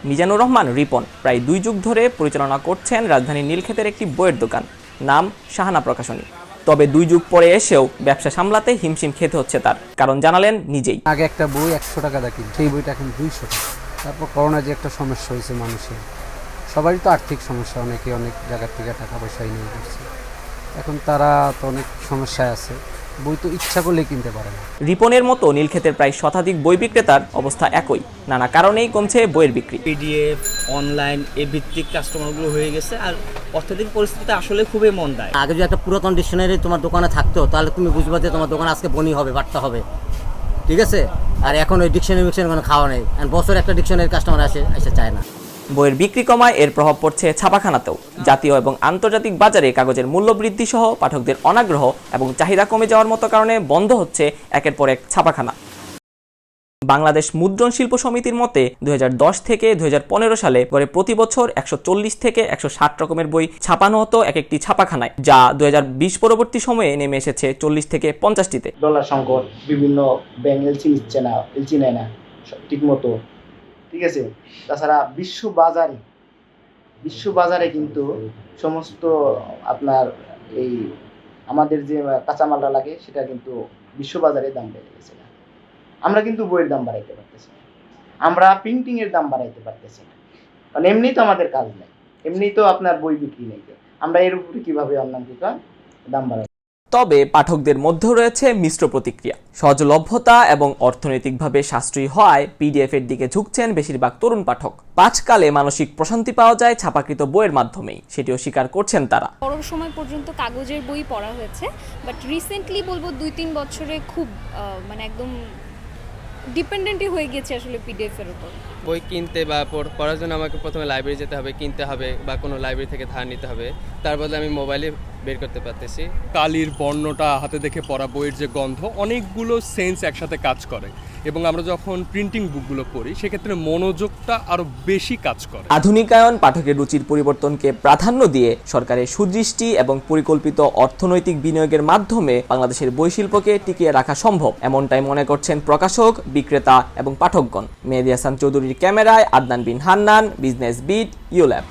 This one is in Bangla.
মিজানুর রহমান রিপন প্রায় 2 যুগ ধরে পরিচালনা করছেন রাজধানীর নীলক্ষেতের একটি বইয়ের দোকান, নাম শাহানা প্রকাশনী। তবে 2 যুগ পরে এসেও ব্যবসা সামলাতে হিমশিম খেতে হচ্ছে তার, কারণ জানালেন নিজেই। আগে একটা বই 100 টাকা দিয়ে কিনতো, সেই বইটা এখন 200 টাকা। তারপর করোনা যে একটা সমস্যা হয়েছে মানুষের, সবারই তো আর্থিক সমস্যা, অনেকে অনেক জায়গা থেকে টাকা পয়সা নিয়ে করছে, এখন তারা তো অনেক সমস্যায় আছে, বই তো ইচ্ছা করলে কিনতে পারে না। রিপনের মতো নীলক্ষেতের প্রায় শতাধিক বই বিক্রেতার অবস্থা একই, নানা কারণেই কমছে বইয়ের বিক্রি। পিডিএফ, অনলাইন এ ভিত্তিক কাস্টমারগুলো হয়ে গেছে, আর অর্থনৈতিক পরিস্থিতি আসলে খুবই মন্দায়। আগে যদি একটা পুরাতন ডিকশনারি তোমার দোকানে থাকতো, তাহলে তুমি বুঝবা যে তোমার দোকান আজকে বনি হবে, বাড়তে হবে, ঠিক আছে। আর এখন ওই ডিকশনারি কোনো খাওয়া নেই, বছর একটা ডিকশনারি কাস্টমার এসে চায় না। বইয়ের বিক্রি কমায় এর প্রভাব পড়ছে ছাপাখানাতেও। জাতীয় এবং আন্তর্জাতিক বাজারে কাগজের মূল্য বৃদ্ধি সহ পাঠকদের অনাগ্রহ এবং চাহিদা কমে যাওয়ার মতো কারণে বন্ধ হচ্ছে একের পর এক ছাপাখানা। বাংলাদেশ মুদ্রণ শিল্প সমিতির মতে 2010 থেকে 2015 সালে গড়ে প্রতি বছর 140 থেকে 160 রকমের বই ছাপানো হতো এক একটি ছাপাখানায়, যা 2020 পরবর্তী সময়ে নেমে এসেছে 40 থেকে 50টিতে। ডলার সংকট, বিভিন্ন ব্যাংক এলসি নিচ্ছে না, এলসি নেয় না ঠিক মতো, ঠিক আছে। তাছাড়া বিশ্ব বাজারে কিন্তু সমস্ত আপনার এই আমাদের যে কাঁচামালটা লাগে সেটা কিন্তু বিশ্ব বাজারে দাম বেড়ে গেছে না। আমরা কিন্তু বইয়ের দাম বাড়াইতে পারতেছি না, আমরা প্রিন্টিং এর দাম বাড়াইতে পারতেছি না, কারণ এমনি তো আমাদের কাজ নেই, এমনি তো আপনার বই বিক্রি নেই, আমরা এর উপরে কিভাবে অন্যান্য দাম বাড়াবো। তবে পাঠকদের মধ্যেও রয়েছে মিশ্র প্রতিক্রিয়া। সহজলভ্যতা এবং অর্থনৈতিকভাবে সাশ্রয়ী হওয়ায় পিডিএফ এর দিকে ঝুঁকছেন বেশিরভাগ তরুণ পাঠক। পাঠকালে মানসিক প্রশান্তি পাওয়া যায় ছাপাকৃত বইয়ের মাধ্যমেই, সেটিও স্বীকার করছেন তারা। বড় সময় পর্যন্ত কাগজের বই পড়া হয়েছে, বাট রিসেন্টলি বলবো 2-3 বছরে খুব মানে একদম ডিপেন্ডেন্টই হয়ে গেছে আসলে পিডিএফ এর উপর। বই কিনতে বা পড়ার জন্য আমাকে প্রথমে লাইব্রেরি যেতে হবে, কিনতে হবে, বা কোনো লাইব্রেরি থেকে ধার নিতে হবে, তার বদলে আমি মোবাইলে বের করতে পারতেছি। কালির বর্ণটা হাতে দেখে পড়া, বইয়ের যে গন্ধ, অনেকগুলো সেন্স একসাথে কাজ করে, এবং আমরা যখন প্রিন্টিং বুকগুলো পড়ি সেক্ষেত্রে মনোযোগটা আরও বেশি কাজ করে। আধুনিকায়ন পাঠকের রুচির পরিবর্তনকে প্রাধান্য দিয়ে সরকারের সুদৃষ্টি এবং পরিকল্পিত অর্থনৈতিক বিনিয়োগের মাধ্যমে বাংলাদেশের বইশিল্পকে টিকিয়ে রাখা সম্ভব, এমনটাই মনে করছেন প্রকাশক, বিক্রেতা এবং পাঠকগণ। মেহেদী হাসান চৌধুরীর ক্যামেরায় আদনান বিন হান্নান, বিজনেস বিট, ইউল্যাব।